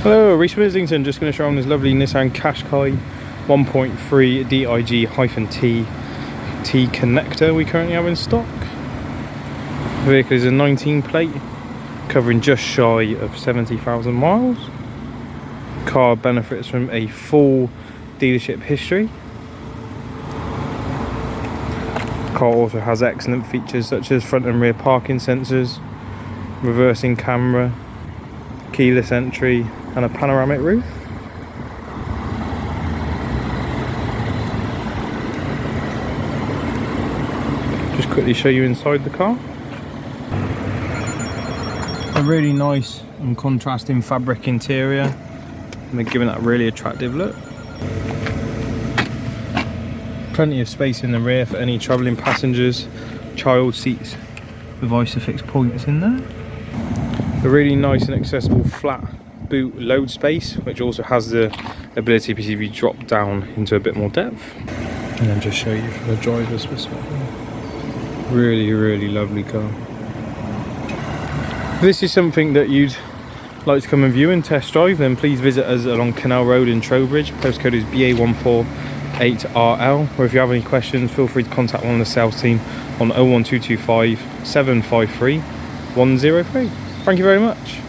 Hello, Reece from Islington. Just going to show on this lovely Nissan Qashqai 1.3 DIG-T N-Connecta we currently have in stock. The vehicle is a 19 plate, covering just shy of 70,000 miles. Car benefits from a full dealership history. Car also has excellent features such as front and rear parking sensors, reversing camera, keyless entry and a panoramic roof. Just quickly show you inside the car. A really nice and contrasting fabric interior, and they're giving that a really attractive look. Plenty of space in the rear for any travelling passengers, child seats with Isofix points in there. A really nice and accessible flat boot load space, which also has the ability to be dropped down into a bit more depth. And then just show you from the driver's perspective. Really lovely car. If this is something that you'd like to come and view and test drive, then please visit us along Canal Road in Trowbridge. Postcode is BA148RL. Or if you have any questions, feel free to contact one of the sales team on 01225 753 103. Thank you very much.